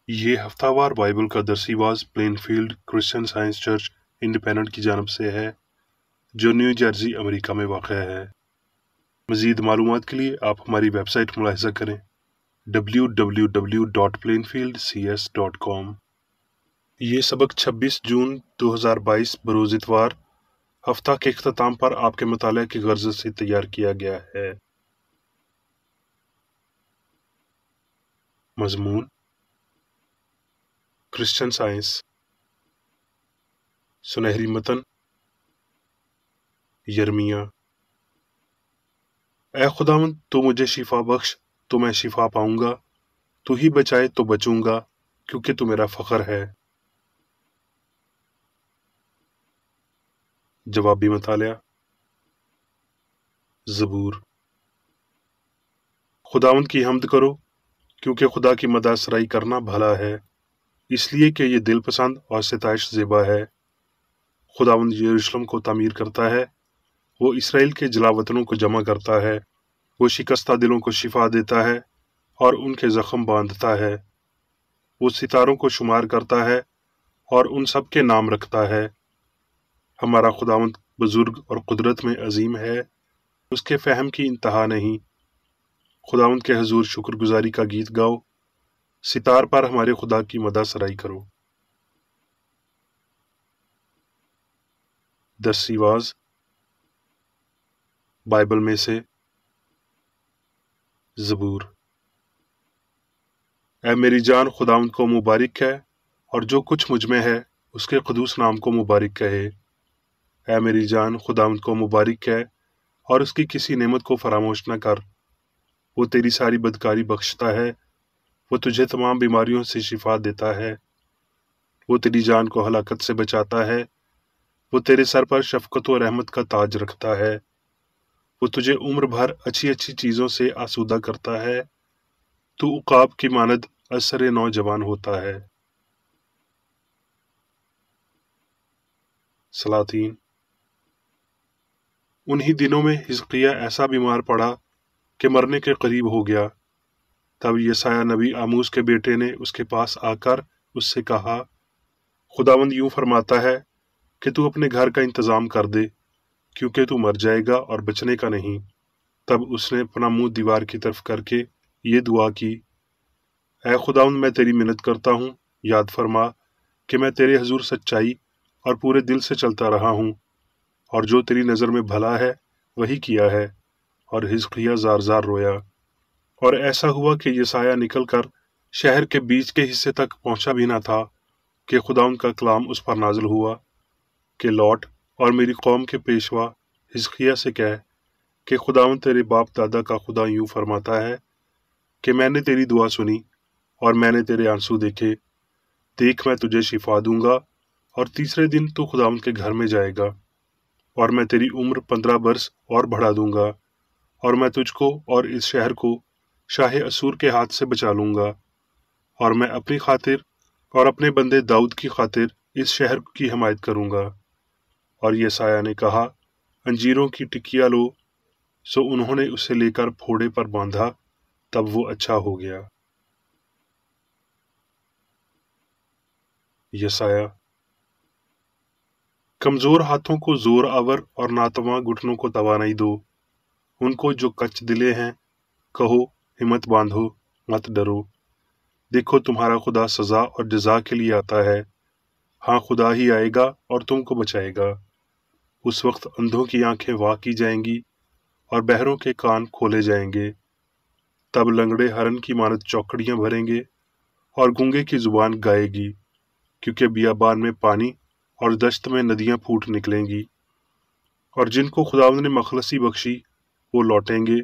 ये हफ्तावार बाइबल का दरसीवाज Plainfield Christian Science Church Independent की जानब से है, जो न्यू जर्सी अमेरिका में वाक़या है। मज़ीद मालूमात के लिए आप हमारी वेबसाइट मुलाहिज़ा करें www.plainfieldcs.com। ये सबक 26 जून 2022 बरोज़ इतवार हफ्ता के इख्तिताम पर आपके मुताले की गर्ज से तैयार किया गया है। मज़मून क्रिश्चियन साइंस। सुनहरी मतन यर्मिया। ए खुदावंद, तू मुझे शिफा बख्श तो मैं शिफा पाऊंगा, तू ही बचाए तो बचूंगा, क्योंकि तू मेरा फख्र है। जवाबी मतालिया। ज़बूर। खुदावंद की हम्द करो, क्योंकि खुदा की मदद सराई करना भला है, इसलिए कि ये दिल पसंद और सिताइश ज़ेबा है। खुदावंद यरूशलेम को तामीर करता है, वो इसराइल के जलावतनों को जमा करता है, वो शिकस्ता दिलों को शिफा देता है और उनके जख्म बांधता है। वो सितारों को शुमार करता है और उन सब के नाम रखता है। हमारा खुदावंद बुजुर्ग और कुदरत में अजीम है, उसके फहम की इंतहा नहीं। खुदावंद के हजूर शुक्रगुजारी का गीत गाओ, सितार पर हमारे खुदा की मदद सराई करो। दरसीवाज बाइबल में से ज़बूर। ऐ मेरी जान खुदावंद को मुबारक है, और जो कुछ मुझ में है उसके क़ुदूस नाम को मुबारक कहे। ऐ मेरी जान खुदावंद को मुबारक है, और उसकी किसी नेमत को फरामोश न कर। वो तेरी सारी बदकारी बख्शता है, वो तुझे तमाम बीमारियों से शिफा देता है। वो तेरी जान को हलाकत से बचाता है, वो तेरे सर पर शफकत व रहमत का ताज रखता है। वो तुझे उम्र भर अच्छी अच्छी चीज़ों से आसूदा करता है, तू उकाब की मानद असर नौजवान होता है। सलातीन। उन्हीं दिनों में हिजकिया ऐसा बीमार पड़ा कि मरने के करीब हो गया। तब यसाया नबी आमूस के बेटे ने उसके पास आकर उससे कहा, खुदावंद यूं फरमाता है कि तू अपने घर का इंतजाम कर दे, क्योंकि तू मर जाएगा और बचने का नहीं। तब उसने अपना मुंह दीवार की तरफ करके ये दुआ की, ऐ खुदावंद, मैं तेरी मिन्नत करता हूँ, याद फरमा कि मैं तेरे हजूर सच्चाई और पूरे दिल से चलता रहा हूँ, और जो तेरी नज़र में भला है वही किया है। और हिजकिया जार जार रोया। और ऐसा हुआ कि यसाया निकलकर शहर के बीच के हिस्से तक पहुंचा भी न था कि खुदावंद का कलाम उस पर नाजिल हुआ कि लौट और मेरी कौम के पेशवा हिजकिया से कह कि खुदावंद तेरे बाप दादा का खुदा यूं फरमाता है कि मैंने तेरी दुआ सुनी और मैंने तेरे आंसू देखे। देख, मैं तुझे शिफा दूंगा, और तीसरे दिन तू खुदावंद के घर में जाएगा, और मैं तेरी उम्र 15 बरस और बढ़ा दूंगा, और मैं तुझको और इस शहर को शाह असूर के हाथ से बचा लूंगा, और मैं अपनी खातिर और अपने बंदे दाऊद की खातिर इस शहर की हिमायत करूंगा। और यसाया ने कहा, अंजीरों की टिकिया लो। सो उन्होंने उसे लेकर फोड़े पर बांधा, तब वो अच्छा हो गया। यसाया। कमजोर हाथों को जोर आवर और नातवा घुटनों को तवानाई दो। उनको जो कच दिले हैं कहो, हिम्मत बांधो, मत डरो। देखो, तुम्हारा खुदा सजा और जजा के लिए आता है। हाँ, खुदा ही आएगा और तुमको बचाएगा। उस वक्त अंधों की आंखें वाह की जाएंगी और बहरों के कान खोले जाएंगे। तब लंगड़े हरन की मानद चौकड़ियां भरेंगे और गूंगे की जुबान गाएगी, क्योंकि बियाबान में पानी और दश्त में नदियां फूट निकलेंगी। और जिनको खुदावंद ने मखलसी बख्शी वो लौटेंगे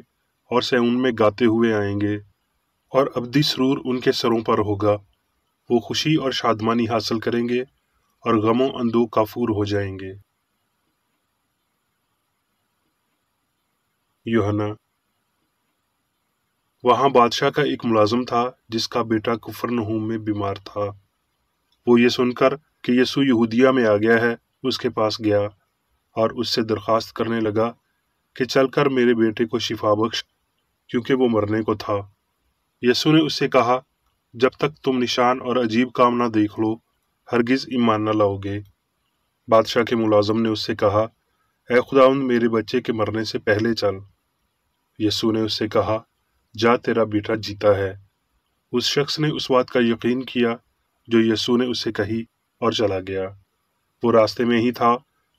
और सैऊन में गाते हुए आएंगे, और अब्दी सरूर उनके सरों पर होगा। वो खुशी और शादमानी हासिल करेंगे और गमों अंदो काफूर हो जाएंगे। यूहन्ना। वहां बादशाह का एक मुलाजिम था जिसका बेटा कुफरनहूम में बीमार था। वो ये सुनकर कि यीशु यहूदिया में आ गया है उसके पास गया और उससे दरखास्त करने लगा कि चलकर मेरे बेटे को शिफा बख्श, क्योंकि वो मरने को था। यीशु ने उससे कहा, जब तक तुम निशान और अजीब काम ना देख लो हरगिज ईमान न लाओगे। बादशाह के मुलाजिम ने उससे कहा, ऐ खुदावंद, मेरे बच्चे के मरने से पहले चल। यीशु ने उससे कहा, जा, तेरा बेटा जीता है। उस शख्स ने उस बात का यकीन किया जो यीशु ने उसे कही और चला गया। वो रास्ते में ही था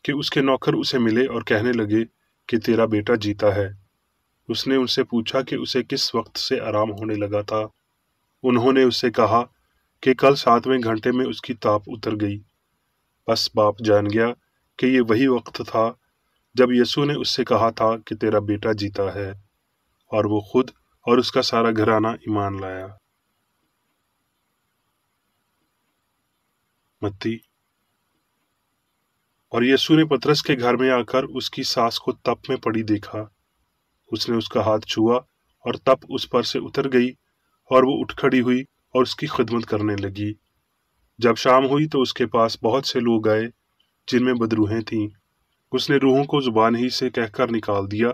कि उसके नौकर उसे मिले और कहने लगे कि तेरा बेटा जीता है। उसने उनसे पूछा कि उसे किस वक्त से आराम होने लगा था। उन्होंने उससे कहा कि कल 7वें घंटे में उसकी ताप उतर गई। बस बाप जान गया कि ये वही वक्त था जब यीशु ने उससे कहा था कि तेरा बेटा जीता है, और वो खुद और उसका सारा घराना ईमान लाया। मत्ती। और यीशु ने पतरस के घर में आकर उसकी सास को तप में पड़ी देखा। उसने उसका हाथ छुआ और तप उस पर से उतर गई और वो उठ खड़ी हुई और उसकी खिदमत करने लगी। जब शाम हुई तो उसके पास बहुत से लोग आए जिनमें बदरूहें थीं। उसने रूहों को जुबान ही से कहकर निकाल दिया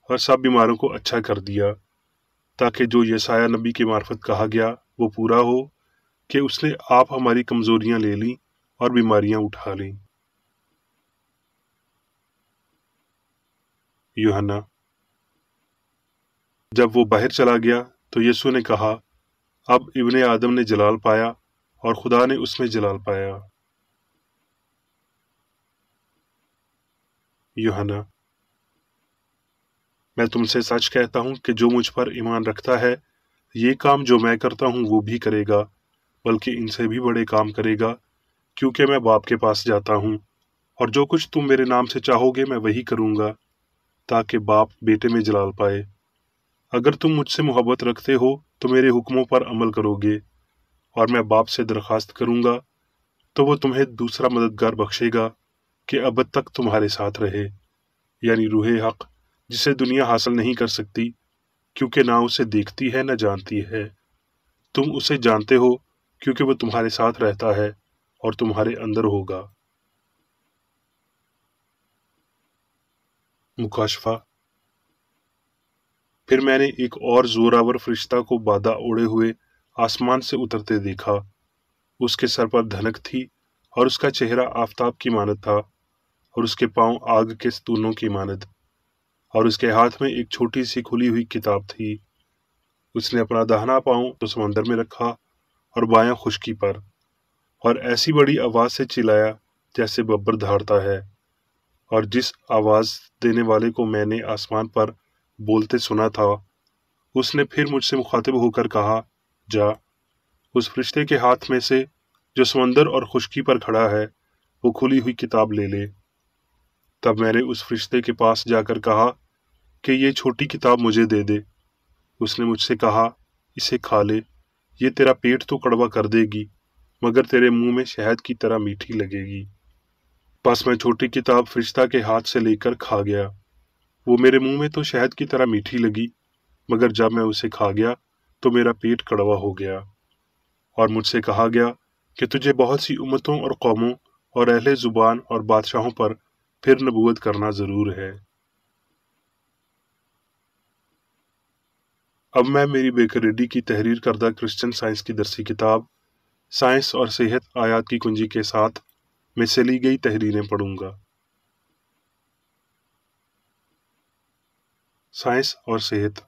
और सब बीमारों को अच्छा कर दिया, ताकि जो यशायाह नबी की मार्फत कहा गया वो पूरा हो कि उसने आप हमारी कमजोरियां ले लीं और बीमारियां उठा लीं। यूहन्ना। जब वो बाहर चला गया तो यीशु ने कहा, अब इब्ने आदम ने जलाल पाया और खुदा ने उसमें जलाल पाया। यूहन्ना। मैं तुमसे सच कहता हूं कि जो मुझ पर ईमान रखता है ये काम जो मैं करता हूं वो भी करेगा, बल्कि इनसे भी बड़े काम करेगा, क्योंकि मैं बाप के पास जाता हूं। और जो कुछ तुम मेरे नाम से चाहोगे मैं वही करूंगा, ताकि बाप बेटे में जलाल पाए। अगर तुम मुझसे मोहब्बत रखते हो तो मेरे हुक्मों पर अमल करोगे, और मैं बाप से दरखास्त करूंगा तो वो तुम्हें दूसरा मददगार बख्शेगा कि अब तक तुम्हारे साथ रहे, यानी रूहे हक, जिसे दुनिया हासिल नहीं कर सकती क्योंकि ना उसे देखती है न जानती है। तुम उसे जानते हो क्योंकि वो तुम्हारे साथ रहता है और तुम्हारे अंदर होगा। मुकाशफा। फिर मैंने एक और जोरावर फरिश्ता को बादा ओढ़े हुए आसमान से उतरते देखा। उसके सर पर धनक थी और उसका चेहरा आफताब की मानद था और उसके पांव आग के स्तूनों की मानद, और उसके हाथ में एक छोटी सी खुली हुई किताब थी। उसने अपना दाहिना पांव तो समंदर में रखा और बायां खुश्की पर, और ऐसी बड़ी आवाज से चिल्लाया जैसे बब्बर दहाड़ता है। और जिस आवाज देने वाले को मैंने आसमान पर बोलते सुना था उसने फिर मुझसे मुखातिब होकर कहा, जा, उस फरिश्ते के हाथ में से जो समंदर और खुश्की पर खड़ा है वो खुली हुई किताब ले ले। तब मैंने उस फरिश्ते के पास जाकर कहा कि ये छोटी किताब मुझे दे दे। उसने मुझसे कहा, इसे खा ले, ये तेरा पेट तो कड़वा कर देगी मगर तेरे मुंह में शहद की तरह मीठी लगेगी। बस मैं छोटी किताब फरिश्ता के हाथ से लेकर खा गया। वो मेरे मुंह में तो शहद की तरह मीठी लगी, मगर जब मैं उसे खा गया तो मेरा पेट कड़वा हो गया। और मुझसे कहा गया कि तुझे बहुत सी उम्मतों और कौमों और अहले जुबान और बादशाहों पर फिर नबूवत करना जरूर है। अब मैं मेरी बेकरेडी की तहरीर करदा क्रिश्चियन साइंस की दरसी किताब साइंस और सेहत आयात की कुंजी के साथ में से ली गई तहरीरें पढ़ूंगा। साइंस और सेहत।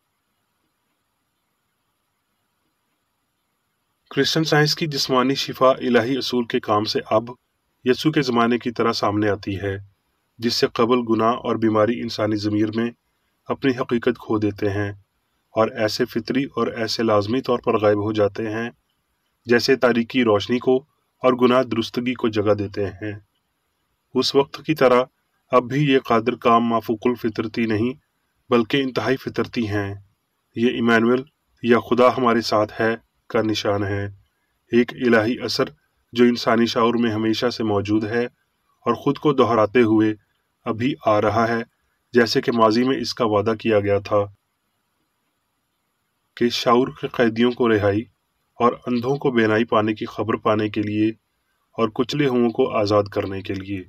क्रिश्चियन साइंस की जिस्मानी शिफा इलाही असूल के काम से अब यसू के ज़माने की तरह सामने आती है, जिससे कबल गुनाह और बीमारी इंसानी ज़मीर में अपनी हकीकत खो देते हैं और ऐसे फितरी और ऐसे लाजमी तौर पर गायब हो जाते हैं जैसे तारीकी रोशनी को और गुनाह दुरुस्तगी को जगह देते हैं। उस वक्त की तरह अब भी ये कादिर काम माफूकुल फितरती नहीं बल्कि इंतहाई फितरती हैं। ये इमानुएल या खुदा हमारे साथ है का निशान है, एक इलाही असर जो इंसानी शाऊर में हमेशा से मौजूद है और खुद को दोहराते हुए अभी आ रहा है, जैसे कि माजी में इसका वादा किया गया था कि शाऊर के कैदियों को रिहाई और अंधों को बेनाई पाने की खबर पाने के लिए और कुचले हुओं को आज़ाद करने के लिए।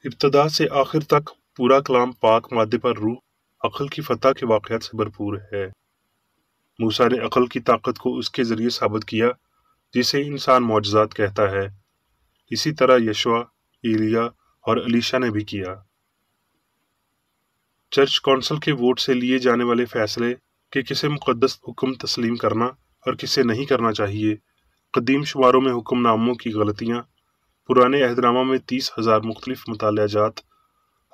इब्तदा से आखिर तक पूरा कलाम पाक मादे पर रूह अक्ल की फतह के वाक़यात से भरपूर है। موسیٰ نے عقل کی طاقت کو اس کے ذریعے ثابت کیا جسے انسان معجزات کہتا ہے۔ اسی طرح یشوع، ایلیا اور الیشا نے بھی کیا۔ چرچ کونسل کے ووٹ سے لیے جانے والے فیصلے کہ کسے مقدس حکم تسلیم کرنا اور کسے نہیں کرنا چاہیے، قدیم شماروں میں حکم ناموں کی غلطیاں، پرانے عہد نامہ میں 30,000 مختلف مطالعہ جات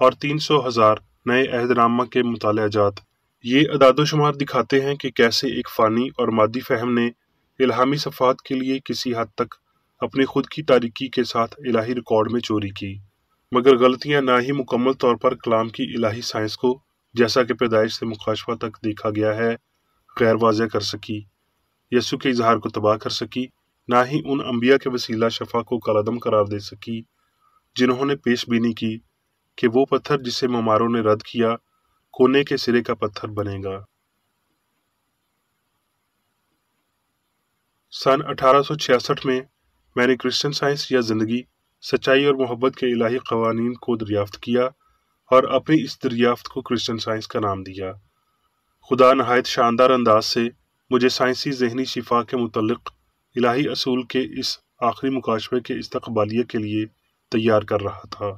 اور 300,000 نئے عہد نامہ کے مطالعہ جات، یہ اعداد و شمار دکھاتے ہیں کہ کیسے ایک فانی اور مادی فہم نے الہامی صفات کے لیے کسی حد تک اپنی خود کی تاریکی کے ساتھ الہی ریکارڈ میں چوری کی، مگر غلطیاں نہ ہی مکمل طور پر کلام کی الہی سائنس کو، جیسا کہ پیدائش سے مکاشفہ تک دیکھا گیا ہے، غیر واضح کر سکی، یسوع کے اظہار کو تباہ کر سکی، نہ ہی ان انبیاء کے وسیلہ شفا کو کالعدم قرار دے سکی جنہوں نے پیش بینی کی کہ وہ پتھر جسے معماروں نے رد کیا کونے کے سرے کا پتھر بنے گا۔ سن 1866 میں نے کرسچن سائنس یا زندگی، سچائی اور محبت کے الہی قوانین کو دریافت کیا اور اپنی اس دریافت کو کرسچن سائنس کا نام دیا۔ خدا نہایت شاندار انداز سے مجھے سائنسی ذہنی شفا کے متعلق الہی اصول کے اس آخری مکاشفے کے استقبالیہ کے لیے تیار کر رہا تھا۔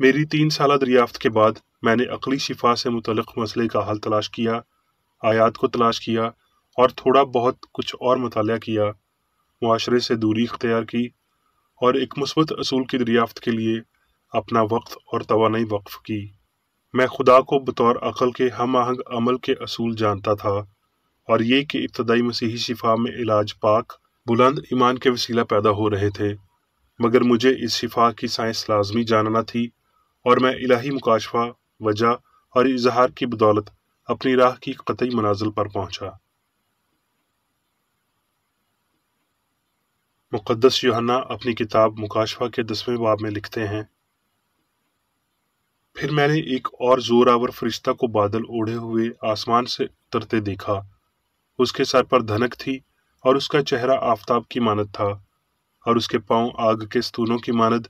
میری 3 سالہ دریافت کے بعد میں نے عقلی شفا سے متعلق مسئلے کا حل تلاش کیا، آیات کو تلاش کیا اور تھوڑا بہت کچھ اور مطالعہ کیا، معاشرے سے دوری اختیار کی اور ایک مثبت اصول کی دریافت کے لیے اپنا وقت اور توانائی وقف کی۔ میں خدا کو بطور عقل کے ہم آہنگ عمل کے اصول جانتا تھا، اور یہ کہ ابتدائی مسیحی شفا میں علاج پاک بلند ایمان کے وسیلہ پیدا ہو رہے تھے، مگر مجھے اس شفا کی سائنس لازمی جاننا تھی، اور میں الہی مکاشفہ، وجہ اور اظہار کی بدولت اپنی راہ کی قطعی منازل پر پہنچا۔ مقدس یوحنا اپنی کتاب مکاشفہ کے 10ویں باب میں لکھتے ہیں، پھر میں نے ایک اور زور آور فرشتہ کو بادل اوڑھے ہوئے آسمان سے اترتے دیکھا۔ اس کے سر پر دھنک تھی اور اس کا چہرہ آفتاب کی مانند تھا، اور اس کے پاؤں آگ کے ستونوں کی مانند،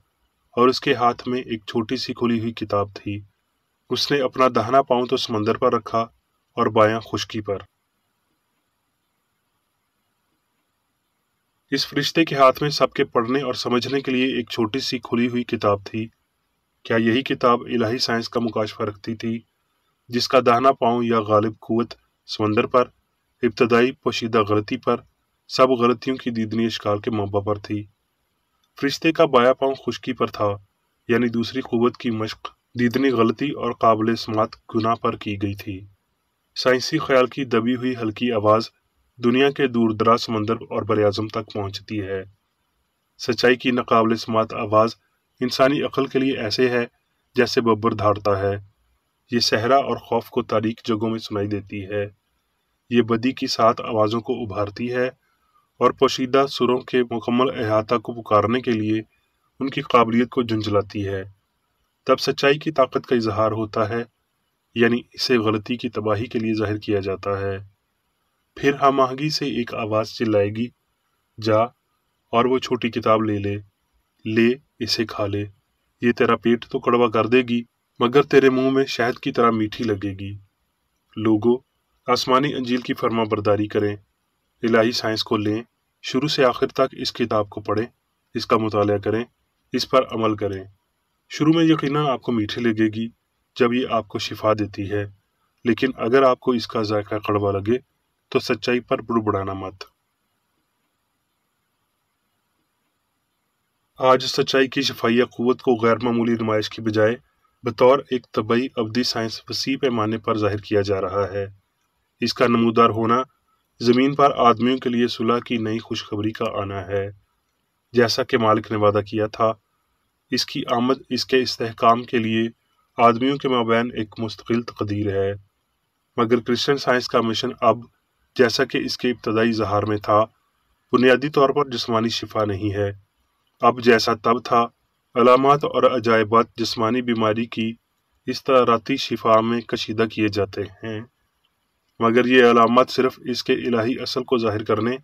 اور اس کے ہاتھ میں ایک چھوٹی سی کھلی ہوئی کتاب تھی۔ اس نے اپنا داہنا پاؤں تو سمندر پر رکھا اور بایاں خشکی پر۔ اس فرشتے کے ہاتھ میں سب کے پڑھنے اور سمجھنے کے لیے ایک چھوٹی سی کھلی ہوئی کتاب تھی۔ کیا یہی کتاب الہی سائنس کا مکاشفہ رکھتی تھی، جس کا داہنا پاؤں یا غالب قوت سمندر پر، ابتدائی پوشیدہ غلطی پر، سب غلطیوں کی دیدنی اشکال کے منبع پر تھی؟ فرشتے کا بایاں پاؤں خشکی پر تھا، یعنی دوسری قوت کی مشق دیدنی غلطی اور قابل سماعت گناہ پر کی گئی تھی۔ سائنسی خیال کی دبی ہوئی ہلکی آواز دنیا کے دور دراز سمندر اور براعظم تک پہنچتی ہے۔ سچائی کی ناقابل سماعت آواز انسانی عقل کے لیے ایسے ہے جیسے ببر دھاڑتا ہے۔ یہ صحرا اور خوف کو تاریک جگہوں میں سنائی دیتی ہے۔ یہ بدی کی 7 آوازوں کو ابھارتی ہے اور پوشیدہ سروں کے مکمل احاطہ کو پکارنے کے لیے ان کی قابلیت کو جھنجھلاتی ہے۔ تب سچائی کی طاقت کا اظہار ہوتا ہے، یعنی اسے غلطی کی تباہی کے لیے ظاہر کیا جاتا ہے۔ پھر ہم آہنگی سے ایک آواز چلائے گی، جا اور وہ چھوٹی کتاب لے اسے کھا لے، یہ تیرا پیٹ تو کڑوا کر دے گی مگر تیرے منہ میں شہد کی طرح میٹھی لگے گی۔ لوگو، آسمانی انجیل کی فرما برداری کریں، الہی سائنس کو لیں، شروع سے آخر تک اس کتاب کو پڑھیں، اس کا مطالعہ کریں، اس پر عمل کریں۔ شروع میں یقیناً آپ کو میٹھی لگے گی جب یہ آپ کو شفا دیتی ہے، لیکن اگر آپ کو اس کا ذائقہ کڑوا لگے تو سچائی پر بڑبڑانا مت۔ آج سچائی کی شفائیہ قوت کو غیر معمولی نمائش کی بجائے بطور ایک طبعی ابدی سائنس وسیع پیمانے پر ظاہر کیا جا رہا ہے۔ اس کا نمودار ہونا زمین پر آدمیوں کے لیے صلح کی نئی خوشخبری کا آنا ہے۔ جیسا کہ مالک نے وعدہ کیا تھا، اس کی آمد اس کے استحکام کے لیے آدمیوں کے مابین ایک مستقل تقدیر ہے۔ مگر کرسچن سائنس کا مشن اب، جیسا کہ اس کے ابتدائی اظہار میں تھا، بنیادی طور پر جسمانی شفا نہیں ہے۔ اب جیسا تب تھا، علامات اور عجائبات جسمانی بیماری کی استعاراتی شفا میں کشیدہ کیے جاتے ہیں، مگر یہ علامات صرف اس کے الہی اصل کو ظاہر کرنے،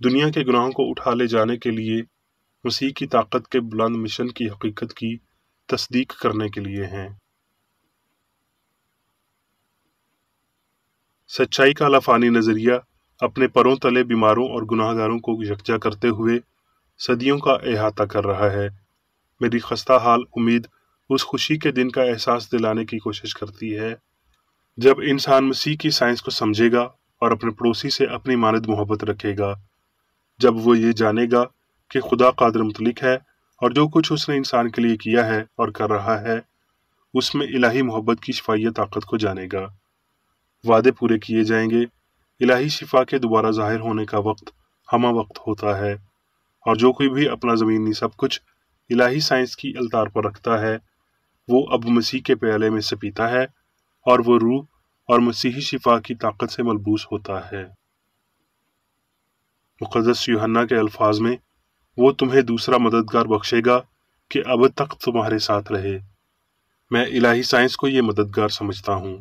دنیا کے گناہوں کو اٹھا لے جانے کے لیے مسیح کی طاقت کے بلند مشن کی حقیقت کی تصدیق کرنے کے لیے ہیں۔ سچائی کا لافانی نظریہ اپنے پروں تلے بیماروں اور گناہ گاروں کو یکجا کرتے ہوئے صدیوں کا احاطہ کر رہا ہے۔ میری خستہ حال امید اس خوشی کے دن کا احساس دلانے کی کوشش کرتی ہے جب انسان مسیح کی سائنس کو سمجھے گا اور اپنے پڑوسی سے اپنی مانند محبت رکھے گا، جب وہ یہ جانے گا کہ خدا قادر مطلق ہے اور جو کچھ اس نے انسان کے لیے کیا ہے اور کر رہا ہے اس میں الہی محبت کی شفائی طاقت کو جانے گا۔ وعدے پورے کیے جائیں گے، الہی شفا کے دوبارہ ظاہر ہونے کا وقت ہمہ وقت ہوتا ہے، اور جو کوئی بھی اپنا زمینی سب کچھ الہی سائنس کی التار پر رکھتا ہے وہ اب مسیح کے پیالے میں سے پیتا ہے اور وہ روح اور مسیحی شفا کی طاقت سے ملبوس ہوتا ہے۔ مقدس یوحنا کے الفاظ میں، وہ تمہیں دوسرا مددگار بخشے گا کہ اب تک تمہارے ساتھ رہے۔ میں الہی سائنس کو یہ مددگار سمجھتا ہوں۔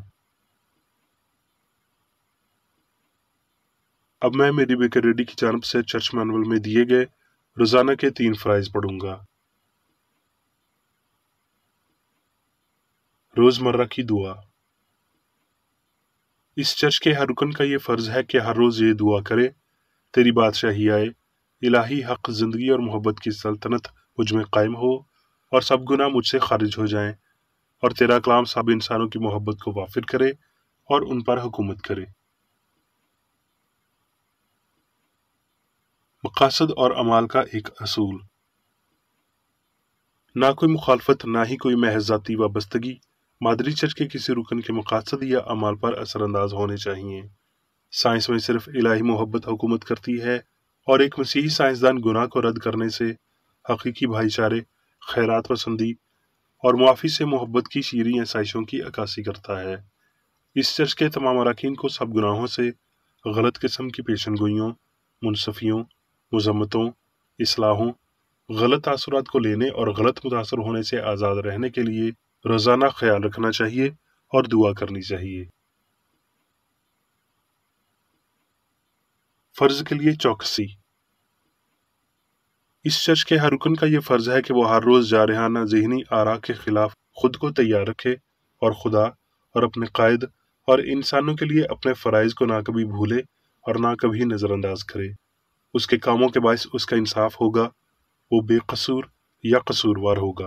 اب میں میری بیکر ریڈی کی جانب سے چرچ مینول میں دیے گئے روزانہ کے 3 فرائض پڑھوں گا۔ روزمرہ کی دعا۔ اس چرچ کے ہر رکن کا یہ فرض ہے کہ ہر روز یہ دعا کرے، تیری بادشاہی آئے، الہی حق زندگی اور محبت کی سلطنت مجھ میں قائم ہو اور سب گناہ مجھ سے خارج ہو جائیں، اور تیرا کلام سب انسانوں کی محبت کو وافر کرے اور ان پر حکومت کرے۔ مقاصد اور اعمال کا ایک اصول۔ نہ کوئی مخالفت، نہ ہی کوئی محض ذاتی وابستگی مادری چرچ کے کسی رکن کے مقاصد یا اعمال پر اثر انداز ہونے چاہیے۔ سائنس میں صرف الہی محبت حکومت کرتی ہے، اور ایک مسیحی سائنسدان گناہ کو رد کرنے سے حقیقی بھائی چارے، خیرات پسندی اور معافی سے محبت کی شیریں آسائشوں کی عکاسی کرتا ہے۔ اس چرچ کے تمام اراکین کو سب گناہوں سے، غلط قسم کی پیشن گوئیوں، منصفیوں، مذمتوں، اصلاحوں، غلط تاثرات کو لینے اور غلط متاثر ہونے سے آزاد رہنے کے لیے روزانہ خیال رکھنا چاہیے اور دعا کرنی چاہیے۔ فرض کے لیے چوکسی۔ اس چرچ کے ہر رکن کا یہ فرض ہے کہ وہ ہر روز جارحانہ ذہنی آراء کے خلاف خود کو تیار رکھے اور خدا اور اپنے قائد اور انسانوں کے لیے اپنے فرائض کو نہ کبھی بھولے اور نہ کبھی نظر انداز کرے۔ اس کے کاموں کے باعث اس کا انصاف ہوگا، وہ بے قصور یا قصوروار ہوگا۔